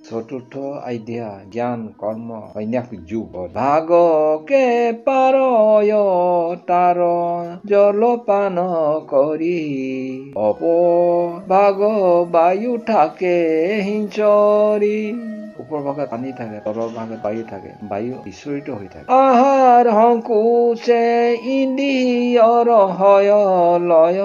চতুৰ্থ আইডিয়া জ্ঞান কৰ্ম সন্যাস যোগ ভাগকে পাৰয় তাৰ জলপান কৰি অপভাগ বায়ু থাকে হিঞ্চৰি ওপৰ ভাগত পানী থাকে তলৰ ভাগত বায়ু থাকে বায়ু বিচৰিত হৈ থাকে আহাৰ সংকোচে ইন্দ্ৰিয়ৰ হয় লয়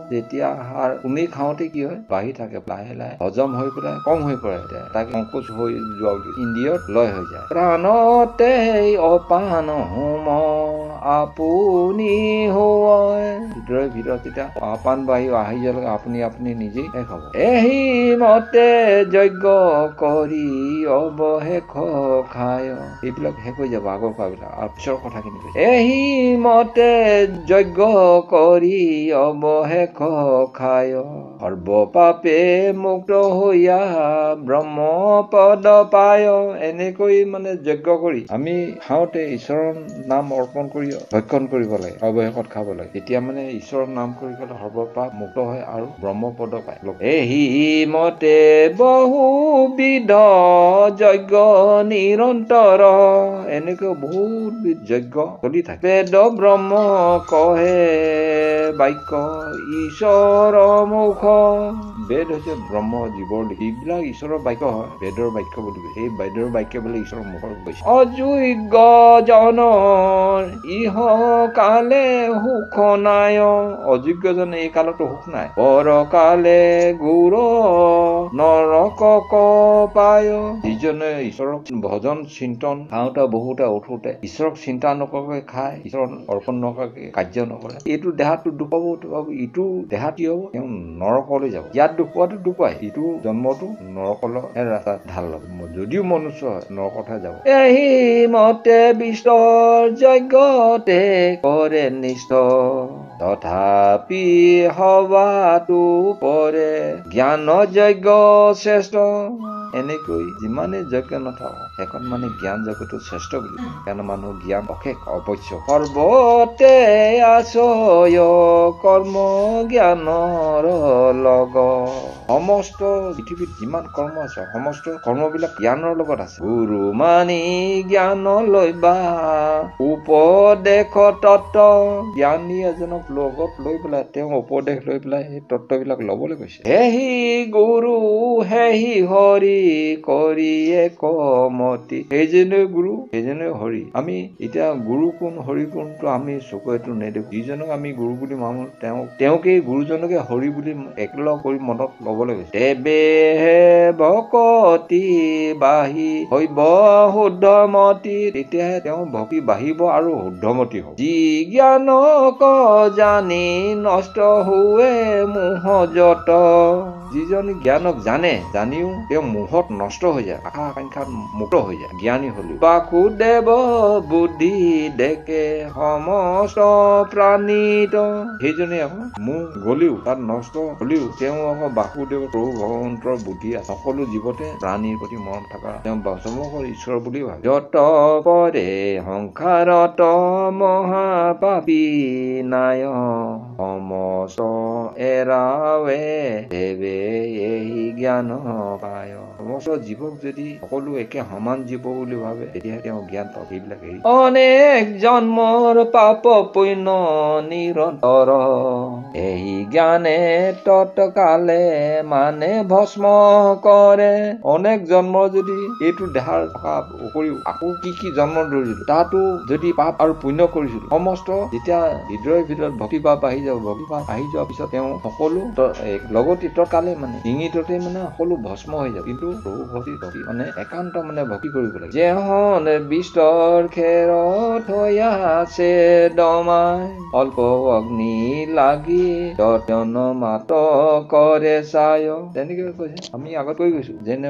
যেতিয়া আহাৰ তুমি খাওঁতে কি হয় বাঢ়ি থাকে লাহে লাহে হজম হৈ পেলাই কম হৈ পৰে তাকে সংকোচ হৈ যোৱা বুলি ইন্দ্ৰিয়ত লয় হৈ যায় প্ৰাণতে অপান হোম আপুনি হয় ভিতৰে ভিতৰত তেতিয়া অপান বায়ু আহি যোৱা আপুনি আপুনি নিজেই শেষ হ'ব এহি মতে যজ্ঞ কৰি অৱশেষ খায় এইবিলাক শেষ হৈ যাব আগৰ কোৱাবিলাক আৰু পিছৰ কথাখিনি কৈছে এহি মতে যজ্ঞ কৰি অৱশেষ খায় সৰ্ব পাপে মুক্ত হৈয়া ব্ৰহ্ম পদ পায় এনেকৈ মানে যজ্ঞ কৰি আমি খাওঁতে ঈশ্বৰৰ নাম অৰ্পণ কৰি ভক্ষণ কৰিব লাগে অৱশেষত খাব লাগে তেতিয়া মানে ঈশ্বৰৰ নাম কৰি গ'লে সৰ্ব পাপ মুক্ত হয় আৰু ব্ৰহ্ম পদ পায় এহি মতে বহুবিধ যজ্ঞ নিৰন্তৰ এনেকৈ বহুত যজ্ঞ চলি থাকে বেদ ব্ৰহ্ম কহে বাক্য ঈশ্বৰ মুখ বেদ হৈছে ব্ৰহ্ম জীৱৰ এইবিলাক ঈশ্বৰৰ বাক্য হয় বেদৰ বাক্য বুলি কৈছে এই বেদৰ বাক্য বোলে ঈশ্বৰৰ মুখৰ কৈছে অযোগ্য জনৰ ইহ কালে সুখ নাই অযোগ্যজনে এই কালতো সুখ নাই পৰকালে গুৰ নৰক পায় যিজনে ঈশ্বৰক ভজন চিন্তন খাওঁতে বহুতে উঠোতে ঈশ্বৰক চিন্তা নকৰাকৈ খায় ঈশ্বৰক অৰ্পণ নকৰাকৈ কাৰ্য নকৰে এইটো দেহাটো দুখ পাব ইটো দেহাত কি হ'ব তেওঁ নৰকলৈ যাব ইয়াত দুখ পোৱাটো দুখ পায় ইটো জন্মটো নৰকলৈ ৰাস্তাত ঢাল ল'ব যদিও মনুষ্য হয় নৰকতহে যাব এহি মতে বিষ্ণৰ যজ্ঞতে কৰে নিষ্ঠ তথাপি হবাটো পৰে জ্ঞান যজ্ঞ শ্ৰেষ্ঠ এনেকৈ যিমানে যজ্ঞ নথাকক এখন মানে জ্ঞান যজ্ঞটো শ্ৰেষ্ঠ বুলি কাৰণ মানুহ জ্ঞান অশেষ অৱশ্য সৰ্বতে আছয় কৰ্ম জ্ঞানৰ লগ সমস্ত পৃথিৱীত যিমান কৰ্ম আছে সমস্ত কৰ্মবিলাক জ্ঞানৰ লগত আছে গুৰু মানি জ্ঞান লৈবা উপদেশ তত্ত্ব জ্ঞানী এজনক লগত লৈ পেলাই তেওঁ উপদেশ লৈ পেলাই সেই তত্ত্ববিলাক ল'বলৈ কৈছে হেহি গুৰু হেহি হৰি কৰিয়ে কমতি সেইজনে গুৰু সেইজনে হৰি আমি এতিয়া গুৰু কোন হৰি কোনটো আমি চকুৱেতো নেদেখো যিজনক আমি গুৰু বুলি মানো তেওঁকেই গুৰুজনকে হৰি বুলি একেলগ কৰি মনত ল'বলৈ গৈছে তেবেহে ভকতি বাঢ়ি হৈব শুদ্ধমতি তেতিয়াহে তেওঁ ভক্তি বাঢ়িব আৰু শুদ্ধমতি হ'ব যি জ্ঞানক জানি নষ্ট हुए মোহ যত যিজন জ্ঞানক জানে জানিও তেওঁ মোহত নষ্ট হৈ যায় আশা আকাংক্ষাত মুক্ত হৈ যায় জ্ঞানী হলেও বাসুদেৱ বুদ্ধি দেখে সমস্ত প্ৰাণীত সেইজনে আকৌ মোহ গলেও তাত নষ্ট হলেও তেওঁ আকৌ বাসুদেৱ প্ৰভু ভগৱন্তৰ বুদ্ধি আছে সকলো জীৱতে প্ৰাণীৰ প্ৰতি মৰম থকা তেওঁ সমগ্ৰ ঈশ্বৰ বুলি ভাবে যত পৰে সংসাৰত মহাপাপী নাই সমস্ত এৰাৱে দেৱে এই জ্ঞান পায় সমস্ত জীৱক যদি সকলো একে সমান জীৱ বুলি ভাবে তেতিয়াহে তেওঁ জ্ঞান পাব এইবিলাক এৰি অনেক জন্মৰ পাপ পুণ্য নিৰন্তৰ এই জ্ঞানে তৎকালে মানে ভস্ম কৰে অনেক জন্ম যদি এইটো দেহাৰ থকা উপৰিও আকৌ কি জন্ম ধৰিছিলো তাতো যদি পাপ আৰু পুণ্য কৰিছিলো সমস্ত যেতিয়া হৃদয়ৰ ভিতৰত ভক্তি ভাৱ আহি যাব ভক্তি ভাৱ আহি যোৱাৰ পিছত তেওঁ সকলো লগতে তৎকালে মানে ডিঙিততে মানে সকলো ভস্ম হৈ যাব কিন্তু প্ৰভু ভক্তি মানে একান্ত মানে ভক্তি কৰিব লাগে যেহন বিষ্টৰ খেৰত হৈ আছে দমাই অল্প অগ্নি লাগি দৰ্জন মাত কৰে চায় তেনেকে কৈছে আমি আগত কৈ গৈছো যেনে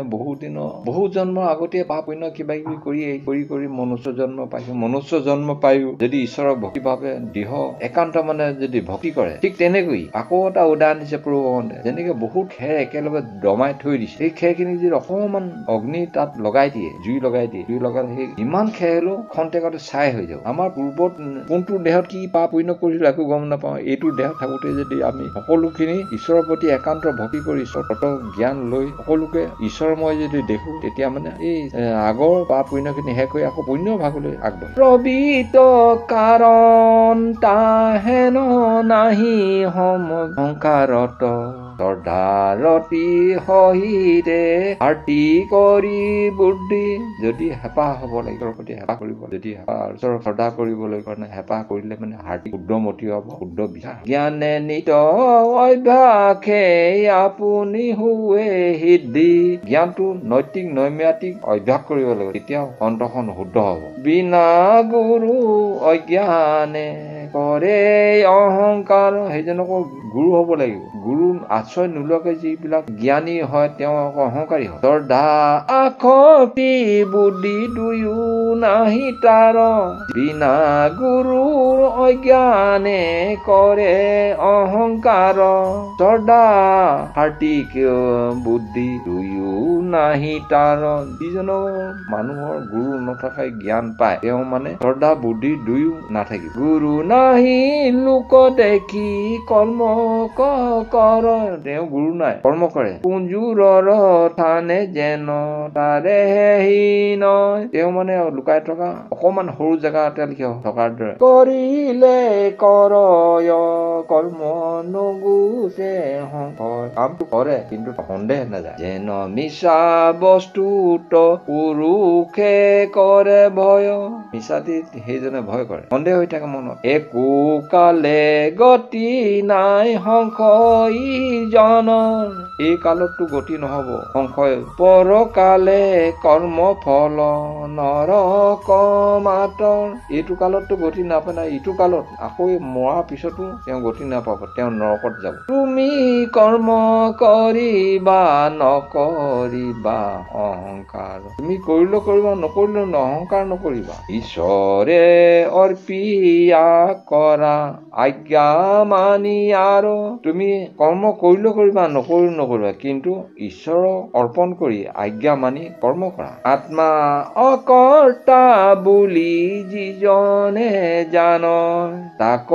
বহু জন্মৰ আগতে পাপ পুণ্য কিবা কিবি কৰি মনুষ্য জন্ম পাইছো মনুষ্য জন্ম পায়ো যদি ঈশ্বৰক ভক্তি ভাৱে দৃঢ় একান্ত মানে যদি ভক্তি কৰে ঠিক তেনেকৈ আকৌ এটা উদাহৰণ দিছে প্ৰভু ভগৱন্তে যেনেকে বহুত খেৰ একেলগে দমাই থৈ দিছে সেই খেৰখিনি যদি অকমান অগ্নি তাত লগাই দিয়ে, জুই লগাই দিয়ে, জুই লগাই সেই ইমান খেলো খন্তেকতে ছাই হৈ যাব। আমাৰ পূৰ্বত কোনটো দেহত কি পাপ পুণ্য কৰিছিলো একো গম নাপাওঁ। এইটো দেহত থাকোতে যদি আমি সকলোখিনি ঈশ্বৰৰ প্ৰতি একান্ত ভক্তি কৰি ঈশ্বৰৰ তত্ত্ব জ্ঞান লৈ সকলোকে ঈশ্বৰময় যদি দেখো, তেতিয়া মানে এই আগৰ পাপ পুণ্যখিনি শেষ হৈ আকৌ পুণ্য ভাগলৈ আগবাঢ়ে। প্ৰবৃত কাৰণ তাহেন নাহি সংসাৰত শ্ৰদ্ধাৰতি সহিতে আৰতি কৰি বুদ্ধি। যদি হেঁপাহ হ'ব লাগে ঈশ্বৰৰ প্ৰতি হেঁপাহ কৰিব, যদি ঈশ্বৰৰ শ্ৰদ্ধা কৰিবলৈ কাৰণে হেঁপাহ কৰিলে মানে হাৰ্টি শুদ্ধমতি হ'ব, শুদ্ধ বিচাৰ। জ্ঞানে নিত অভ্যাসে আপুনি হুৱে সিদ্ধি। জ্ঞানটো নৈতিক নৈমিয়াতিক অভ্যাস কৰিব লাগিব, তেতিয়া অন্তৰখন শুদ্ধ হ'ব। বিনা গুৰু অজ্ঞানে কৰে অহংকাৰ। সেইজনকো গুৰু হ'ব লাগিব। গুৰু আশ্ৰয় নোলোৱাকৈ যিবিলাক জ্ঞানী হয় তেওঁ আকৌ অহংকাৰী হয়। শ্ৰদ্ধা আসক্তি বুদ্ধি দুয়ো নাহি তাৰ। বিনা গুৰুৰ অজ্ঞানে কৰে অহংকাৰ। শ্ৰদ্ধা হাৰ্দিক বুদ্ধি দুয়ো নাহি তাৰ। যিজনৰ মানুহৰ গুৰু নথকাই জ্ঞান পায়, তেওঁ মানে শ্ৰদ্ধা বুদ্ধি দুয়ো নাথাকিব। গুৰু নাহি লোক দেখি কৰ্ম কৰ। তেওঁ গুৰু নাই, কৰ্ম কৰে। কুঞ্জুৰৰ থানে যেন তাৰে হীন। তেওঁ মানে লুকাই থকা অকমান সৰু জেগা এটা লিখি থকাৰ দৰে। কৰিলে কৰয় কৰ্ম নুগুচে সংশয়। কামটো কৰে কিন্তু সন্দেহ নাযায়। যেন মিছা বস্তুত পুৰুষে কৰে ভয়। মিছাটি সেইজনে ভয় কৰে, সন্দেহ হৈ থাকে মনত। একো কালে গতি নাই সংশয় জনৰ। এই কালতটো গতি নহব সংশয়। পৰকালে কৰ্ম ফল নৰক মাতৰ। এইটো কালতটো গতি নাপায়, ইটো কালত আকৌ মৰাৰ পিছতো তেওঁ গতি নাপাব, তেওঁ নৰকত যাব। তুমি কৰ্ম কৰিবা নকৰিবা অহংকাৰ। তুমি কৰিলেও কৰিবা, নকৰিলেও অহংকাৰ নকৰিবা। ঈশ্বৰে অৰ্পিয়া কৰা আজ্ঞা মানি আৰু। তুমি কৰ্ম কৰিলেও কৰিবা, নকৰিলেও নকৰিবা, কিন্তু ঈশ্বৰক অৰ্পণ কৰি আজ্ঞা মানি কৰ্ম কৰা। আত্মা অকৰ্তা বুলি যিজনে জান, তাক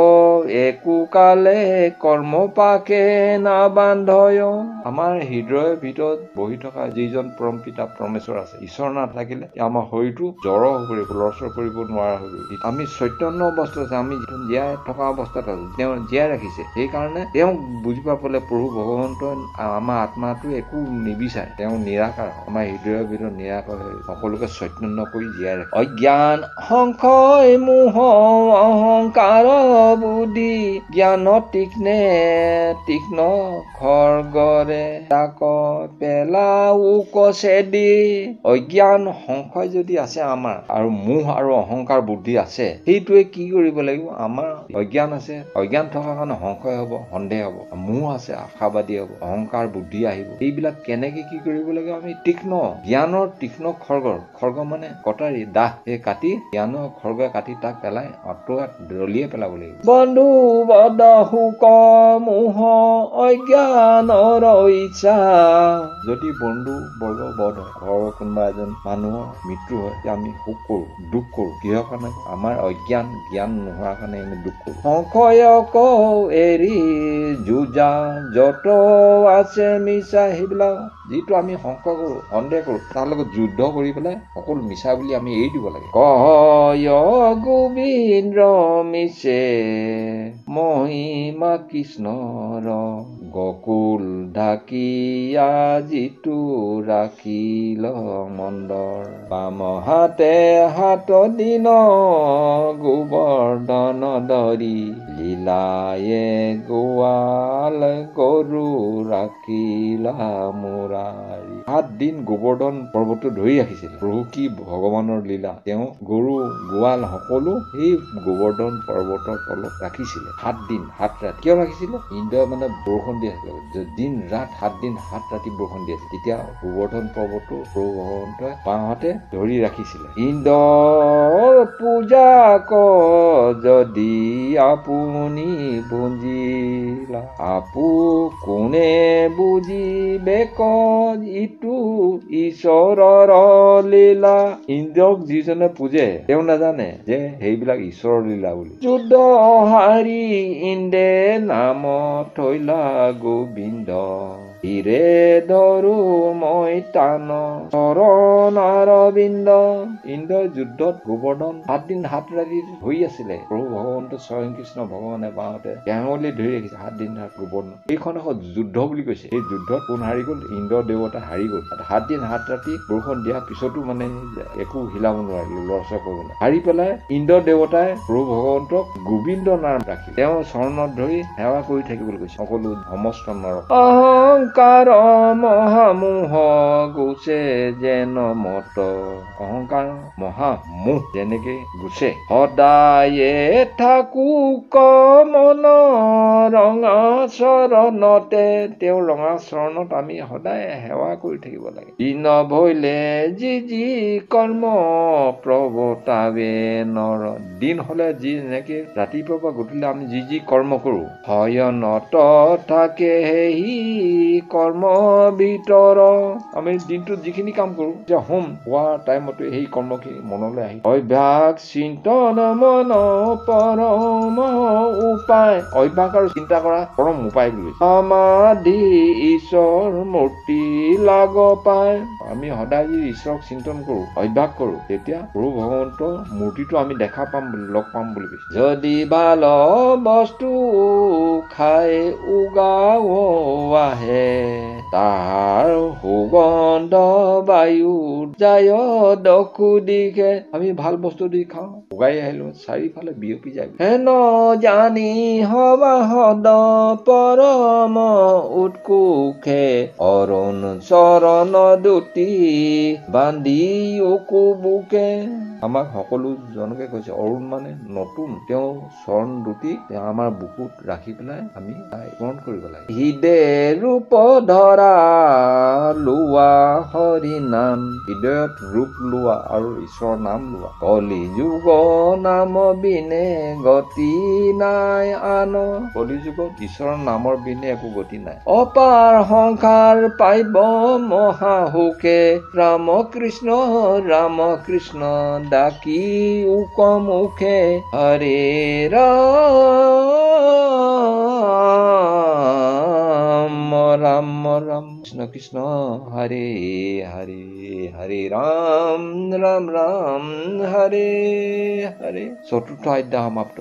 একো কালে কৰ্ম পাকে নাবান্ধয়। আমাৰ হৃদয়ৰ ভিতৰত বহি থকা যিজন পৰম পিতা পৰমেশ্বৰ আছে, ঈশ্বৰ নাথাকিলে আমাৰ শৰীৰটো জড় হৈ পৰিব, লৰচৰ কৰিব নোৱাৰা হৈ পৰিব। আমি চৈতন্য অৱস্থাত আছে, আমি জীয়াই থকা অৱস্থাত আছো, তেওঁ জীয়াই ৰাখিছে। সেইকাৰণে তেওঁক বুজি পাবলৈ প্ৰভু ভগৱন্তই আমাৰ আত্মাটো একো নিবিচাৰে, তেওঁ নিৰাকাৰ। আমাৰ হৃদয়ৰ ভিতৰত নিৰাকাৰ হৈ সকলোকে চৈতন্য কৰি জীয়াই ৰাখে। অজ্ঞান সংশয় মোহ অহংকাৰ বুদ্ধি জ্ঞান তীক্ষ্ণ খৰ্গৰে তাক পেলাও কচেদি। অজ্ঞান সংশয় যদি আছে আমাৰ, আৰু মোহ আৰু অহংকাৰ বুদ্ধি আছে, সেইটোৱে কি কৰিব লাগিব? আমাৰ অজ্ঞান আছে, অজ্ঞান থকাৰ কাৰণে সংশয় হ'ব, সন্দেহ হ'ব। মোহ আছে, আশাবাদী হ'ব, অহংকাৰ বুদ্ধি আহিব। এইবিলাক কেনেকে কি কৰিব লাগিব? আমি তীক্ষ্ণ জ্ঞানৰ তীক্ষ্ণ খৰ্গ মানে কটাৰী দাহ, সেই কাটি জ্ঞানৰ খৰ্গই কাটি তাক পেলাই দলিয়ে পেলাব লাগিব। বন্ধু বদ সুক মোহ অজ্ঞানৰ ইচ্ছা। যদি বন্ধু বৰ্গ বধ হয়, ঘৰৰ কোনোবা এজন মানুহৰ মৃত্যু হয়, আমি সুখ কৰো, দুখ কৰো। কিহৰ কাৰণে? আমাৰ অজ্ঞান জ্ঞান নোহোৱাৰ কাৰণে আমি দুখ কৰো। সংশয়ক এৰি যুজা যত আছে মিছা। সেইবিলাক যিটো আমি সংশয় কৰো, সন্দেহ কৰো, তাৰ লগত যুদ্ধ কৰি পেলাই সকলো মিছা বুলি আমি এৰি দিব লাগে। কয় গোবিন্দ মিছে মহিমা কৃষ্ণৰ, গকুল ঢাকিয়া যিটো ৰাখিল মন্দৰ। বাম হাতে হাত দিন গোবৰ্ধন ধৰি, লীলায়ে গোৱাল গৰু ৰাখিলা মুৰাৰী। 7 দিন গোবৰ্ধন পৰ্বতটো ধৰি ৰাখিছিল। প্ৰভু কি ভগৱানৰ লীলা! তেওঁ গৰু গোৱাল সকলো সেই গোবৰ্ধন পৰ্বতৰ তলত ৰাখিছিলে 7 দিন 7 ৰাতি। কিয় ৰাখিছিলে? ইন্দ্ৰই মানে বৰষুণ দি আছিলে, দিন ৰাত 7 দিন 7 ৰাতি বৰষুণ দি আছিল। তেতিয়া গোবৰ্ধন পৰ্বতটো প্ৰভু ভগৱন্তই বাওঁহাতে ধৰি ৰাখিছিলে। ইন্দ্ৰৰ পূজা যদি আপুনি বুজিলা, আপু কোনে বুজিবে ইটো এইটো ঈশ্বৰৰ লীলা। ইন্দ্ৰক যিজনে পূজে তেওঁ নাজানে যে সেইবিলাক ঈশ্বৰৰ লীলা বুলি। যুদ্ধ হাৰি ইন্দ্ৰে নাম থৈলা গোবিন্দ, হিৰে ধৰো মই টান চৰণ অৰবিন্দ। ইন্দ্ৰই যুদ্ধত গোবৰ্ধন 7 দিন 7 ৰাতি ধৰি আছিলে। প্ৰভু ভগৱন্ত স্বয়ং কৃষ্ণ ভগৱানে বাওঁতে কেঙুলি ধৰি ৰাখিছে 7 দিন 7 গোবৰ্ধন। এইখন এখন যুদ্ধ বুলি কৈছে। এই যুদ্ধত কোন হাৰি গ'ল? ইন্দ্ৰ দেৱতা হাৰি গ'ল। 7 দিন 7 ৰাতি বৰষুণ দিয়াৰ পিছতো মানে একো হিলাব নোৱাৰিলে, লৰচৰ কৰিব নোৱাৰে। হাৰি পেলাই ইন্দ্ৰ দেৱতাই প্ৰভু ভগৱন্তক গোবিন্দ নাম ৰাখি তেওঁৰ চৰণত ধৰি সেৱা কৰি থাকিবলৈ কৈছে সকলো সমস্ত নৰক। অহংকাৰ মহামোহ গুছে যেন মত, অহংকাৰ মহামোহ যেনেকে গুছে সদায়ে থাকো কমন ৰঙা চৰণতে। তেওঁৰ ৰঙা চৰণত আমি সদায় সেৱা কৰি থাকিব লাগে। দিন ভৈলে যি যি কৰ্ম প্ৰৱতাবে নৰ, দিন হলে যি যেনেকে ৰাতিপুৱা পৰা গধূলি আমি যি যি কৰ্ম কৰো, শয়নত থাকে সেই কৰ্ম ভিতৰ। আমি দিনটোত যিখিনি কাম কৰো যে হোম হোৱাৰ টাইমতে সেই কৰ্মখিনি মনলৈ আহি অভ্যাস চিন্তন মন পৰম উপায়, অভ্যাস আৰু চিন্তা কৰা পৰম উপায় বুলি। সমাধি ঈশ্বৰ মূৰ্তি লাগ পায়, আমি সদায় যদি ঈশ্বৰক চিন্তন কৰো অভ্যাস কৰো তেতিয়া প্ৰভু ভগৱন্তৰ মূৰ্তিটো আমি দেখা পাম বুলি, লগ পাম বুলি কৈছে। যদি ভাল বস্তু খাই উগাও আহে, তাৰ সুগন্ধ বায়ু যায় দক্ষু দিশে। আমি ভাল বস্তু দি খাওঁ, উগাই আহিলো চাৰিওফালে বিয়পি যায়। হেন জানি হবা সদ পৰম উৎকুখে, অৰুণ চৰণ দুটি বান্ধি উকু বুকে। আমাক সকলো জনকে কৈছে অৰুণ মানে নতুন, তেওঁ চৰণ দুটি তেওঁ আমাৰ বুকুত ৰাখি পেলাই আমি স্মৰণ কৰিব লাগে। হৃদে ৰূপ ধৰা লোৱা হৰি নাম, হৃদয়ত ৰূপ লোৱা আৰু ঈশ্বৰৰ নাম লোৱা। কলি যুগ নাম বিনে গতি নাই আন, কলি যুগত ঈশ্বৰৰ নামৰ বিনে একো গতি নাই। অপাৰ সংসাৰ পাইব মহা সুখে, ৰাম কৃষ্ণ ডাকি উক মুখে। হৰে ৰাম ৰাম ৰাম কৃষ্ণ কৃষ্ণ হৰে হৰে, হৰে ৰাম ৰাম ৰাম হৰে হৰে। 4ৰ্থ অধ্যায় সমাপ্ত।